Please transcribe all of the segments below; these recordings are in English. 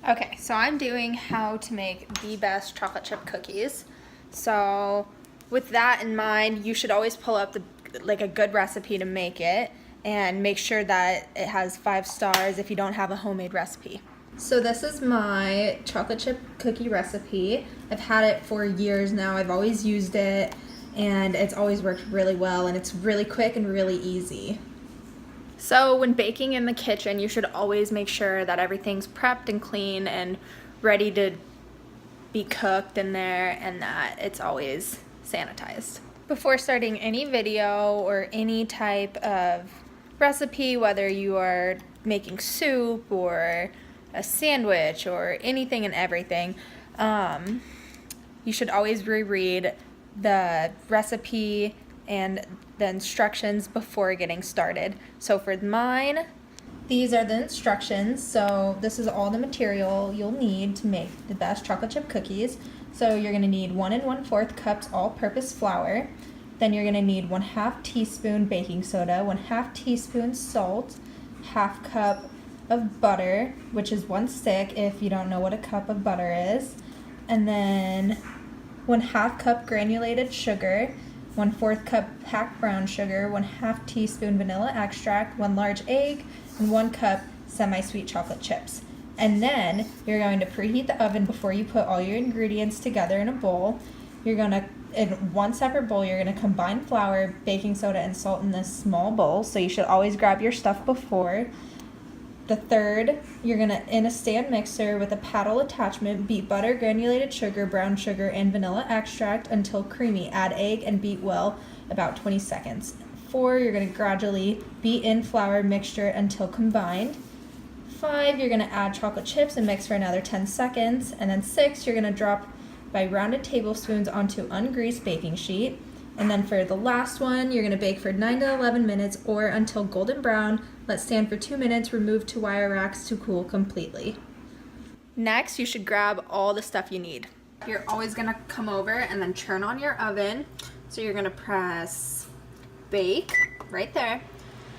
Okay, so I'm doing how to make the best chocolate chip cookies. So with that in mind, you should always pull up a good recipe to make it and make sure that it has 5 stars if you don't have a homemade recipe. So this is my chocolate chip cookie recipe. I've had it for years now. I've always used it and it's always worked really well, and it's really quick and really easy. So when baking in the kitchen, you should always make sure that everything's prepped and clean and ready to be cooked in there, and that it's always sanitized. Before starting any video or any type of recipe, whether you are making soup or a sandwich or anything and everything, you should always reread the recipe and the instructions before getting started. So for mine, these are the instructions. So this is all the material you'll need to make the best chocolate chip cookies. So you're gonna need 1 1/4 cups all-purpose flour. Then you're gonna need 1/2 teaspoon baking soda, 1/2 teaspoon salt, 1/2 cup of butter, which is 1 stick if you don't know what a cup of butter is. And then 1/2 cup granulated sugar, 1/4 cup packed brown sugar, 1/2 teaspoon vanilla extract, 1 large egg, and 1 cup semi-sweet chocolate chips. And then you're going to preheat the oven before you put all your ingredients together in a bowl. In one separate bowl, you're gonna combine flour, baking soda, and salt in this small bowl. So you should always grab your stuff before. The third, you're gonna, in a stand mixer with a paddle attachment, beat butter, granulated sugar, brown sugar, and vanilla extract until creamy. Add egg and beat well about 20 seconds. 4, you're gonna gradually beat in flour mixture until combined. 5, you're gonna add chocolate chips and mix for another 10 seconds. And then 6, you're gonna drop by rounded tablespoons onto ungreased baking sheet. And then for the last one, you're gonna bake for 9 to 11 minutes or until golden brown. Let stand for 2 minutes, remove to wire racks to cool completely. Next, you should grab all the stuff you need. You're always gonna come over and then turn on your oven. So you're gonna press bake right there.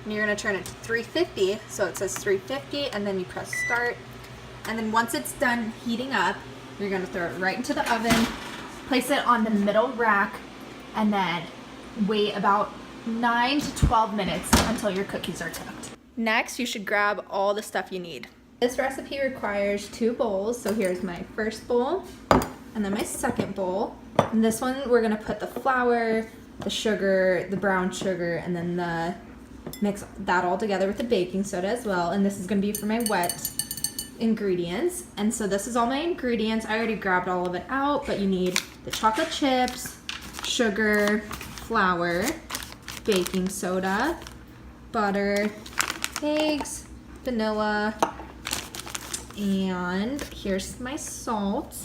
And you're gonna turn it to 350, so it says 350, and then you press start. And then once it's done heating up, you're gonna throw it right into the oven, place it on the middle rack, and then wait about 9 to 12 minutes until your cookies are cooked. Next, you should grab all the stuff you need. This recipe requires 2 bowls, so here's my first bowl, and then my second bowl. In this one, we're gonna put the flour, the sugar, the brown sugar, and then mix that all together with the baking soda as well. And this is gonna be for my wet ingredients. And so this is all my ingredients. I already grabbed all of it out, but you need the chocolate chips, sugar, flour, baking soda, butter, eggs, vanilla, and here's my salt.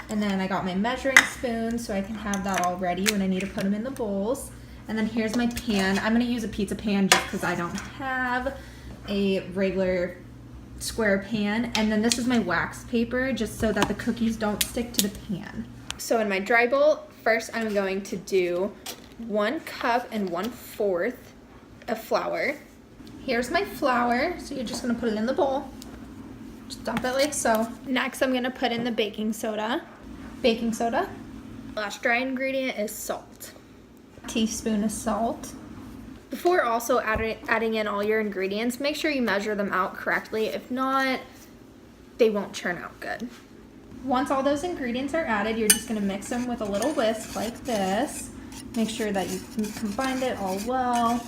And then I got my measuring spoon so I can have that all ready when I need to put them in the bowls. And then here's my pan. I'm gonna use a pizza pan just because I don't have a regular square pan. And then this is my wax paper just so that the cookies don't stick to the pan. So in my dry bowl, first I'm going to do 1 cup and 1/4 of flour. Here's my flour, so you're just gonna put it in the bowl. Just dump it like so. Next I'm gonna put in the baking soda. Baking soda. Last dry ingredient is salt. Teaspoon of salt. Before also adding in all your ingredients, make sure you measure them out correctly. If not, they won't turn out good. Once all those ingredients are added, you're just gonna mix them with a little whisk like this. Make sure that you combined it all well.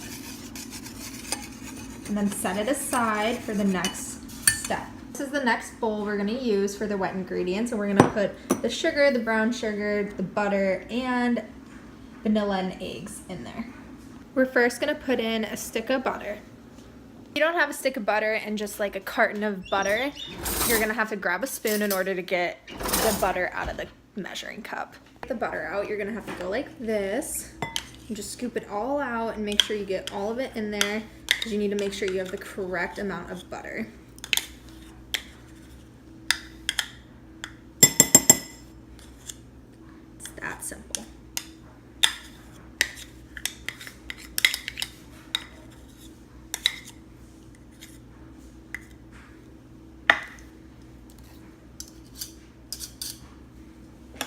And then set it aside for the next step. This is the next bowl we're gonna use for the wet ingredients, and we're gonna put the sugar, the brown sugar, the butter, and vanilla and eggs in there. We're first gonna put in a stick of butter. If you don't have a stick of butter and just like a carton of butter, you're gonna have to grab a spoon in order to get the butter out of the measuring cup. Get the butter out, you're gonna have to go like this and just scoop it all out and make sure you get all of it in there, because you need to make sure you have the correct amount of butter. It's that simple.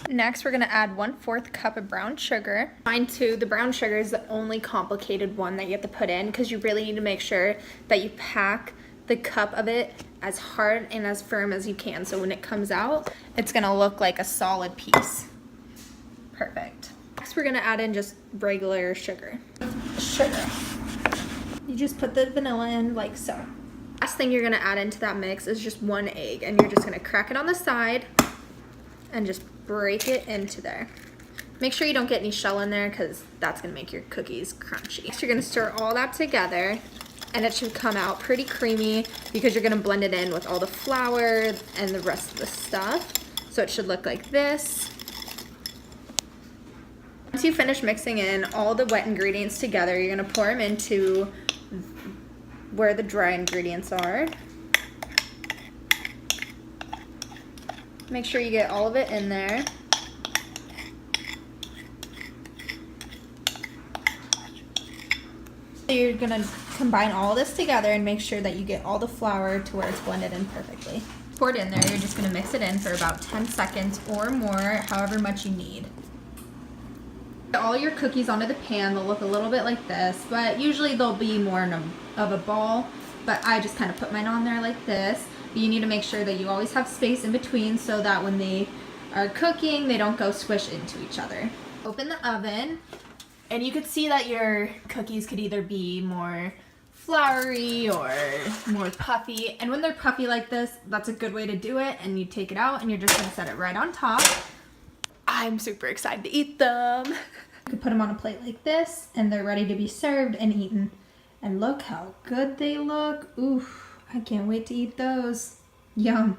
Next, we're gonna add 1/4 cup of brown sugar. Mind too, the brown sugar is the only complicated one that you have to put in because you really need to make sure that you pack the cup of it as hard and as firm as you can. So when it comes out, it's gonna look like a solid piece. Perfect. Next, we're gonna add in just regular sugar. You just put the vanilla in like so. Last thing you're gonna add into that mix is just 1 egg, and you're just gonna crack it on the side and just break it into there. Make sure you don't get any shell in there because that's gonna make your cookies crunchy. Next, you're gonna stir all that together, and it should come out pretty creamy because you're gonna blend it in with all the flour and the rest of the stuff. So it should look like this. Once you finish mixing in all the wet ingredients together, you're gonna pour them into where the dry ingredients are. Make sure you get all of it in there. So you're gonna combine all this together and make sure that you get all the flour to where it's blended in perfectly. Pour it in there, you're just gonna mix it in for about 10 seconds or more, however much you need. All your cookies onto the pan, they'll look a little bit like this, but usually they'll be more of a ball, but I just kind of put mine on there like this. You need to make sure that you always have space in between so that when they are cooking, they don't go squish into each other. Open the oven, and you could see that your cookies could either be more floury or more puffy. And when they're puffy like this, that's a good way to do it. And you take it out and you're just gonna set it right on top. I'm super excited to eat them. You can put them on a plate like this and they're ready to be served and eaten. And look how good they look. Oof, I can't wait to eat those. Yum.